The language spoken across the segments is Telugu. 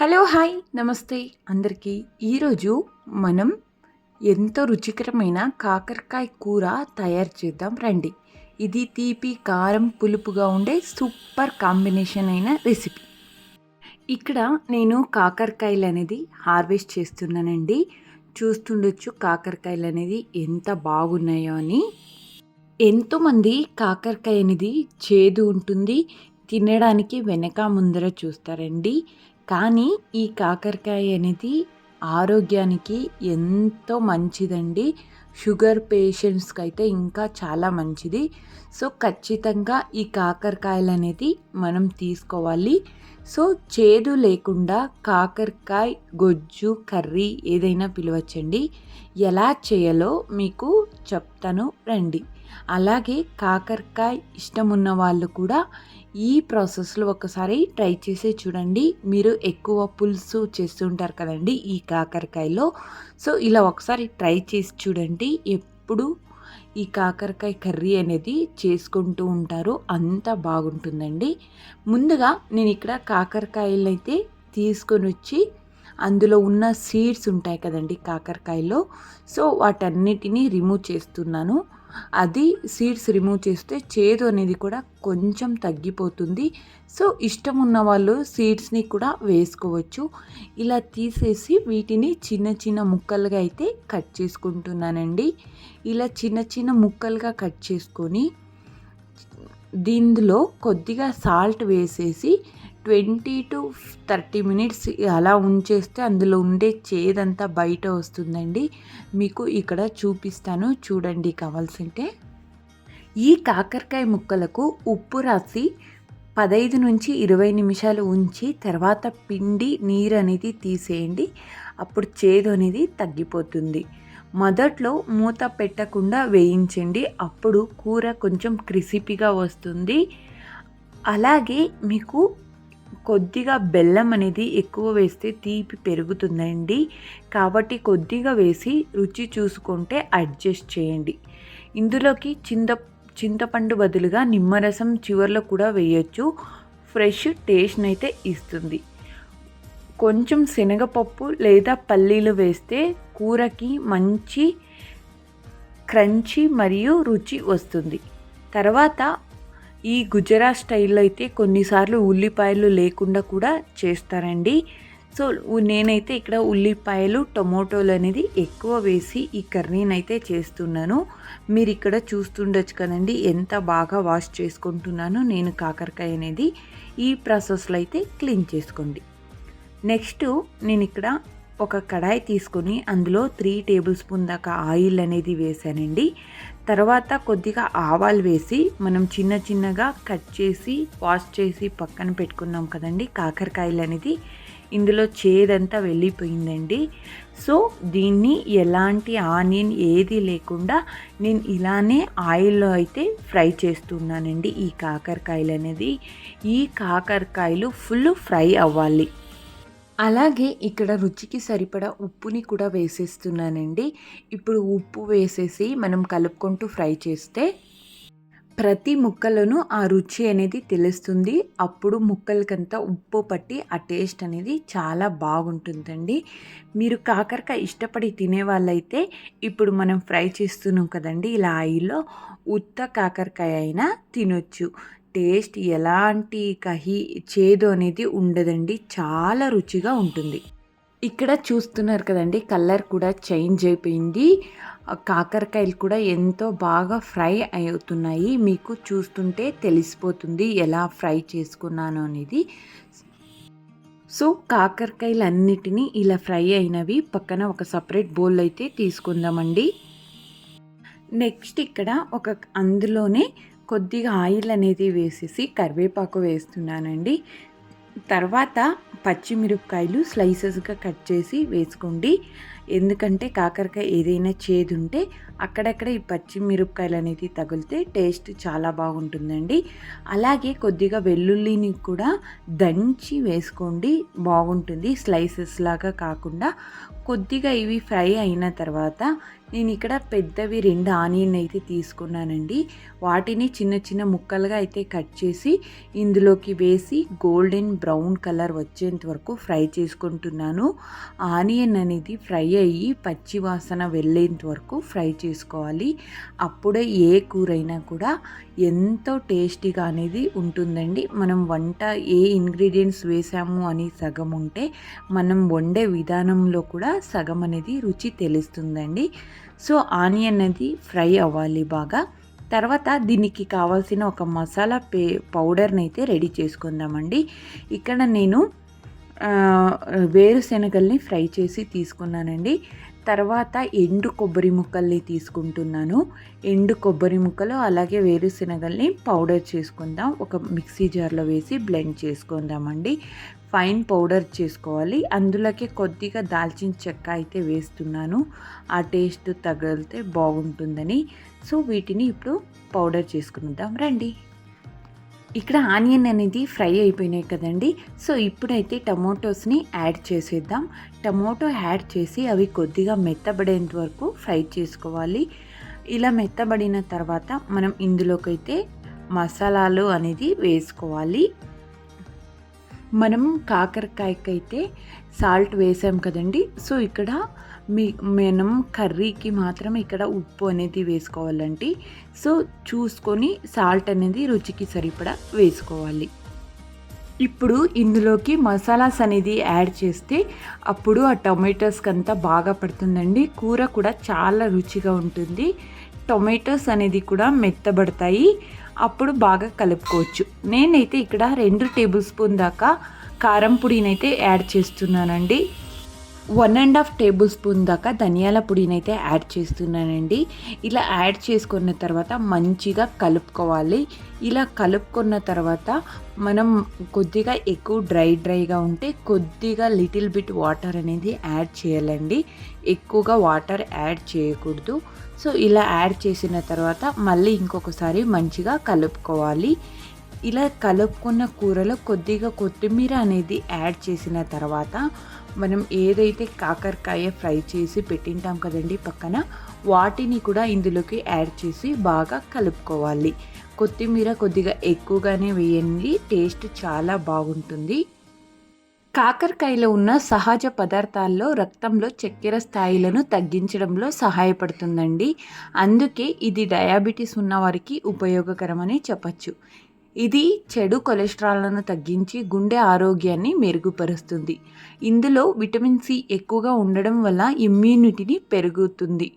హలో హాయ్ నమస్తే అందరికీ. ఈరోజు మనం ఎంతో రుచికరమైన కాకరకాయ కూర తయారు చేద్దాం రండి. ఇది తీపి కారం పులుపుగా ఉండే సూపర్ కాంబినేషన్ అయిన రెసిపీ. ఇక్కడ నేను కాకరకాయలు అనేది హార్వెస్ట్ చేస్తున్నానండి. చూస్తుండొచ్చు కాకరకాయలు అనేది ఎంత బాగున్నాయో అని. ఎంతోమంది కాకరకాయ అనేది చేదు ఉంటుంది, తినడానికి వెనక ముందర చూస్తారండి. కానీ ఈ కాకరకాయ అనేది ఆరోగ్యానికి ఎంతో మంచిదండి. షుగర్ పేషెంట్స్కి అయితే ఇంకా చాలా మంచిది. సో ఖచ్చితంగా ఈ కాకరకాయలు అనేది మనం తీసుకోవాలి. సో చేదు లేకుండా కాకరకాయ గొజ్జు కర్రీ ఏదైనా పిలవచ్చండి. ఎలా చేయాలో మీకు చెప్తాను రండి. అలాగే కాకరకాయ ఇష్టం ఉన్న వాళ్ళు కూడా ఈ ప్రాసెస్లో ఒకసారి ట్రై చేసి చూడండి. మీరు ఎక్కువ పులుసు చేస్తుంటారు కదండి ఈ కాకరకాయలో. సో ఇలా ఒకసారి ట్రై చేసి చూడండి. ఎప్పుడు ఈ కాకరకాయ కర్రీ అనేది చేసుకుంటూ ఉంటారు, అంత బాగుంటుందండి. ముందుగా నేను ఇక్కడ కాకరకాయలు అయితే తీసుకొని వచ్చి అందులో ఉన్న సీడ్స్ ఉంటాయి కదండి కాకరకాయలో, సో వాటన్నిటినీ రిమూవ్ చేస్తున్నాను. అది సీడ్స్ రిమూవ్ చేస్తే చేదు అనేది కూడా కొంచెం తగ్గిపోతుంది. సో ఇష్టం ఉన్న వాళ్ళు సీడ్స్ని కూడా వేసుకోవచ్చు. ఇలా తీసేసి వీటిని చిన్న చిన్న ముక్కలుగా అయితే కట్ చేసుకుంటున్నానండి. ఇలా చిన్న చిన్న ముక్కలుగా కట్ చేసుకొని దీనిలో కొద్దిగా సాల్ట్ వేసేసి 20 to 30 minutes అలా ఉంచేస్తే అందులో ఉండే చేదంతా బయట వస్తుందండి. మీకు ఇక్కడ చూపిస్తాను చూడండి కావాల్సింటే. ఈ కాకరకాయ ముక్కలకు ఉప్పు రాసి 15 నుంచి 20 నిమిషాలు ఉంచి తర్వాత పిండి నీరు అనేది తీసేయండి. అప్పుడు చేదు అనేది తగ్గిపోతుంది. మొదట్లో మూత పెట్టకుండా వేయించండి, అప్పుడు కూర కొంచెం క్రిసిపీగా వస్తుంది. అలాగే మీకు కొద్దిగా బెల్లం అనేది ఎక్కువ వేస్తే తీపి పెరుగుతుందండి. కాబట్టి కొద్దిగా వేసి రుచి చూసుకుంటే అడ్జస్ట్ చేయండి. ఇందులోకి చింతపండు బదులుగా నిమ్మరసం చివర్లో కూడా వేయచ్చు. ఫ్రెష్ టేస్ట్ని అయితే ఇస్తుంది. కొంచెం శనగపప్పు లేదా పల్లీలు వేస్తే కూరకి మంచి క్రంచీ మరియు రుచి వస్తుంది. తర్వాత ఈ గుజరాత్ స్టైల్లో అయితే కొన్నిసార్లు ఉల్లిపాయలు లేకుండా కూడా చేస్తారండి. సో నేనైతే ఇక్కడ ఉల్లిపాయలు టొమాటోలు అనేది ఎక్కువ వేసి ఈ కర్రీని అయితే చేస్తున్నాను. మీరు ఇక్కడ చూస్తుండొచ్చు కదండి ఎంత బాగా వాష్ చేసుకుంటున్నాను నేను కాకరకాయ అనేది. ఈ ప్రాసెస్లో అయితే క్లీన్ చేసుకోండి. నెక్స్ట్ నేను ఇక్కడ ఒక కడాయి తీసుకొని అందులో 3 టేబుల్ స్పూన్ దాకా ఆయిల్ అనేది వేసానండి. తర్వాత కొద్దిగా ఆవాలు వేసి మనం చిన్న చిన్నగా కట్ చేసి వాష్ చేసి పక్కన పెట్టుకున్నాం కదండి కాకరకాయలు అనేది. ఇందులో చేదంతా వెళ్ళిపోయిందండి. సో దీన్ని ఎలాంటి ఆనియన్ ఏది లేకుండా నేను ఇలానే ఆయిల్లో అయితే ఫ్రై చేస్తున్నానండి ఈ కాకరకాయలు అనేది. ఈ కాకరకాయలు ఫుల్ ఫ్రై అవ్వాలి. అలాగే ఇక్కడ రుచికి సరిపడా ఉప్పుని కూడా వేసేస్తున్నానండి. ఇప్పుడు ఉప్పు వేసేసి మనం కలుపుకుంటూ ఫ్రై చేస్తే ప్రతి ముక్కలోనూ ఆ రుచి అనేది తెలుస్తుంది. అప్పుడు ముక్కలకంతా ఉప్పు పట్టి ఆ టేస్ట్ అనేది చాలా బాగుంటుందండి. మీరు కాకరకాయ ఇష్టపడి తినే వాళ్ళైతే ఇప్పుడు మనం ఫ్రై చేస్తున్నాం కదండి ఇలా ఆయిల్లో, ఉత్త కాకరకాయ అయినా తినొచ్చు. టేస్ట్ ఎలాంటి చేదు అనేది ఉండదండి, చాలా రుచిగా ఉంటుంది. ఇక్కడ చూస్తున్నారు కదండి కలర్ కూడా చేంజ్ అయిపోయింది. కాకరకాయలు కూడా ఎంతో బాగా ఫ్రై అవుతున్నాయి. మీకు చూస్తుంటే తెలిసిపోతుంది ఎలా ఫ్రై చేసుకున్నాను అనేది. సో కాకరకాయలు అన్నిటినీ ఇలా ఫ్రై అయినవి పక్కన ఒక సపరేట్ బౌల్ అయితే తీసుకుందామండి. నెక్స్ట్ ఇక్కడ అందులోనే కొద్దిగా ఆయిల్ అనేది వేసేసి కరివేపాకు వేస్తున్నానండి. తర్వాత పచ్చిమిరపకాయలు స్లైసెస్గా కట్ చేసి వేసుకోండి. ఎందుకంటే కాకరకాయ ఏదైనా చేదు ఉంటే అక్కడక్కడ ఈ పచ్చిమిరపకాయలు అనేది తగిలితే టేస్ట్ చాలా బాగుంటుందండి. అలాగే కొద్దిగా వెల్లుల్లిని కూడా దంచి వేసుకోండి, బాగుంటుంది. స్లైసెస్ లాగా కాకుండా కొద్దిగా ఇవి ఫ్రై అయిన తర్వాత నేను ఇక్కడ పెద్దవి 2 ఆనియన్ అయితే తీసుకున్నానండి. వాటిని చిన్న చిన్న ముక్కలుగా అయితే కట్ చేసి ఇందులోకి వేసి గోల్డెన్ బ్రౌన్ కలర్ వచ్చేంత వరకు ఫ్రై చేసుకుంటున్నాను. ఆనియన్ అనేది ఫ్రై అయ్యి పచ్చి వాసన వెళ్ళేంత వరకు ఫ్రై చేసుకోవాలి. అప్పుడే ఏ కూరైనా కూడా ఎంతో టేస్టీగా అనేది ఉంటుందండి. మనం వంట ఏ ఇంగ్రీడియంట్స్ వేసాము అని సగం ఉంటే మనం వండే విధానంలో కూడా సగం అనేది రుచి తెలుస్తుందండి. సో ఆనియన్ అనేది ఫ్రై అవ్వాలి బాగా. తర్వాత దీనికి కావాల్సిన ఒక మసాలా పౌడర్ని అయితే రెడీ చేసుకుందామండి. ఇక్కడ నేను వేరుశెనగల్ని ఫ్రై చేసి తీసుకున్నానండి. తర్వాత ఎండు కొబ్బరి ముక్కల్ని తీసుకుంటున్నాను. ఎండు కొబ్బరి ముక్కలు అలాగే వేరుశెనగల్ని పౌడర్ చేసుకుందాం. ఒక మిక్సీ జార్లో వేసి బ్లెండ్ చేసుకుందామండి. ఫైన్ పౌడర్ చేసుకోవాలి. అందులోకి కొద్దిగా దాల్చిన చెక్క అయితే వేస్తున్నాను, ఆ టేస్ట్ తగిలితే బాగుంటుందని. సో వీటిని ఇప్పుడు పౌడర్ చేసుకుందాం రండి. ఇక్కడ ఆనియన్ అనేది ఫ్రై అయిపోయినాయి కదండి. సో ఇప్పుడైతే టమోటోస్ని యాడ్ చేసేద్దాం. టమోటో యాడ్ చేసి అవి కొద్దిగా మెత్తబడేంత వరకు ఫ్రై చేసుకోవాలి. ఇలా మెత్తబడిన తర్వాత మనం ఇందులోకైతే మసాలాలు అనేది వేసుకోవాలి. మనం కాకరకాయకైతే సాల్ట్ వేసాం కదండి. సో ఇక్కడ మనం కర్రీకి మాత్రం ఇక్కడ ఉప్పు అనేది వేసుకోవాలండి. సో చూసుకొని సాల్ట్ అనేది రుచికి సరిపడా వేసుకోవాలి. ఇప్పుడు ఇందులోకి మసాలాస్ అనేది యాడ్ చేస్తే అప్పుడు ఆ టొమాటోస్కి అంతా బాగా పడుతుందండి. కూర కూడా చాలా రుచిగా ఉంటుంది. టొమాటోస్ అనేది కూడా మెత్తబడతాయి, అప్పుడు బాగా కలుపుకోవచ్చు. నేనైతే ఇక్కడ 2 టేబుల్ స్పూన్ దాకా కారం పొడినైతే యాడ్ చేస్తున్నానండి. 1.5 టేబుల్ స్పూన్ దాకా ధనియాల పొడినైతే యాడ్ చేస్తున్నానండి. ఇలా యాడ్ చేసుకున్న తర్వాత మంచిగా కలుపుకోవాలి. ఇలా కలుపుకున్న తర్వాత మనం కొద్దిగా ఎక్కువ డ్రైగా ఉంటే కొద్దిగా లిటిల్ బిట్ వాటర్ అనేది యాడ్ చేయాలండి. ఎక్కువగా వాటర్ యాడ్ చేయకూడదు. సో ఇలా యాడ్ చేసిన తర్వాత మళ్ళీ ఇంకొకసారి మంచిగా కలుపుకోవాలి. ఇలా కలుపుకున్న కూరలో కొద్దిగా కొత్తిమీర అనేది యాడ్ చేసిన తర్వాత మనం ఏదైతే కాకరకాయ ఫ్రై చేసి పెట్టింటాం కదండి పక్కన, వాటిని కూడా ఇందులోకి యాడ్ చేసి బాగా కలుపుకోవాలి. కొత్తిమీర కొద్దిగా ఎక్కువగానే వేయండి, టేస్ట్ చాలా బాగుంటుంది. కాకరకాయలో ఉన్న సహజ పదార్థాల్లో రక్తంలో చక్కెర స్థాయిలను తగ్గించడంలో సహాయపడుతుందండి. అందుకే ఇది డయాబెటీస్ ఉన్నవారికి ఉపయోగకరమని చెప్పచ్చు. ఇది చెడు కొలెస్ట్రాల్ను తగ్గించి గుండె ఆరోగ్యాన్ని మెరుగుపరుస్తుంది. ఇందులో విటమిన్ సి ఎక్కువగా ఉండడం వల్ల ఇమ్యూనిటీని పెరుగుతుంది.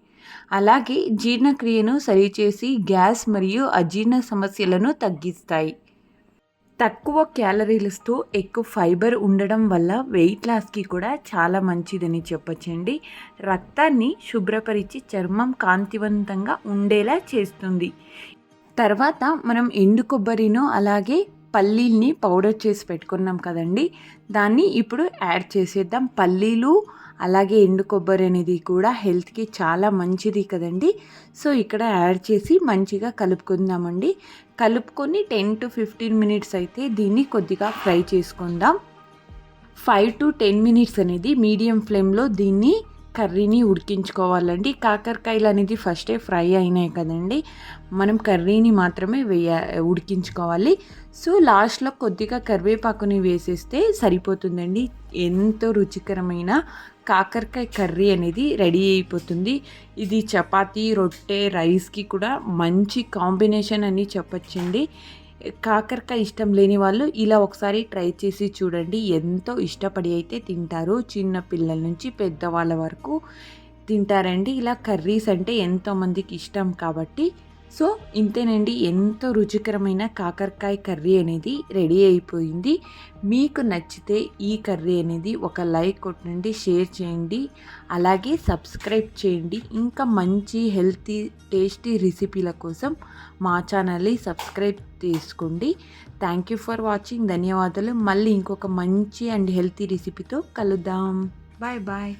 అలాగే జీర్ణక్రియను సరిచేసి గ్యాస్ మరియు అజీర్ణ సమస్యలను తగ్గిస్తాయి. తక్కువ క్యాలరీలతో ఎక్కువ ఫైబర్ ఉండడం వల్ల వెయిట్ లాస్కి కూడా చాలా మంచిదని చెప్పచ్చండి. రక్తాన్ని శుభ్రపరిచి చర్మం కాంతివంతంగా ఉండేలా చేస్తుంది. తర్వాత మనం ఎండు కొబ్బరిను అలాగే పల్లీల్ని పౌడర్ చేసి పెట్టుకున్నాం కదండి, దాన్ని ఇప్పుడు యాడ్ చేసేద్దాం. పల్లీలు అలాగే ఎండు కొబ్బరి అనేది కూడా హెల్త్కి చాలా మంచిది కదండి. సో ఇక్కడ యాడ్ చేసి మంచిగా కలుపుకుందామండి. కలుపుకొని 10 to 15 మినిట్స్ అయితే దీన్ని కొద్దిగా ఫ్రై చేసుకుందాం. 5 to 10 మినిట్స్ అనేది మీడియం ఫ్లేమ్లో దీన్ని కర్రీని ఉడికించుకోవాలండి. కాకరకాయలు అనేది ఫస్టే ఫ్రై అయినాయి కదండి, మనం కర్రీని మాత్రమే ఉడికించుకోవాలి. సో లాస్ట్లో కొద్దిగా కరివేపాకుని వేసేస్తే సరిపోతుందండి. ఎంతో రుచికరమైన కాకరకాయ కర్రీ అనేది రెడీ అయిపోతుంది. ఇది చపాతీ, రొట్టె, రైస్కి కూడా మంచి కాంబినేషన్ అని చెప్పచ్చండి. కాకరకాయ ఇష్టం లేని వాళ్ళు ఇలా ఒకసారి ట్రై చేసి చూడండి, ఎంతో ఇష్టపడి అయితే తింటారు. చిన్న పిల్లల నుంచి పెద్దవాళ్ళ వరకు తింటారండి. ఇలా కర్రీస్ అంటే ఎంతోమందికి ఇష్టం కాబట్టి. సో ఇంతేనండి, ఎంతో రుచికరమైన కాకరకాయ కర్రీ అనేది రెడీ అయిపోయింది. మీకు నచ్చితే ఈ కర్రీ అనేది ఒక లైక్ కొట్టండి, షేర్ చేయండి, అలాగే సబ్స్క్రైబ్ చేయండి. ఇంకా మంచి హెల్తీ టేస్టీ రెసిపీల కోసం మా ఛానల్ని సబ్స్క్రైబ్ చేసుకోండి. Thank you for watching. ధన్యవాదాలు. మళ్ళీ ఇంకొక మంచి అండ్ హెల్తీ రెసిపీతో కలుద్దాం. Bye bye.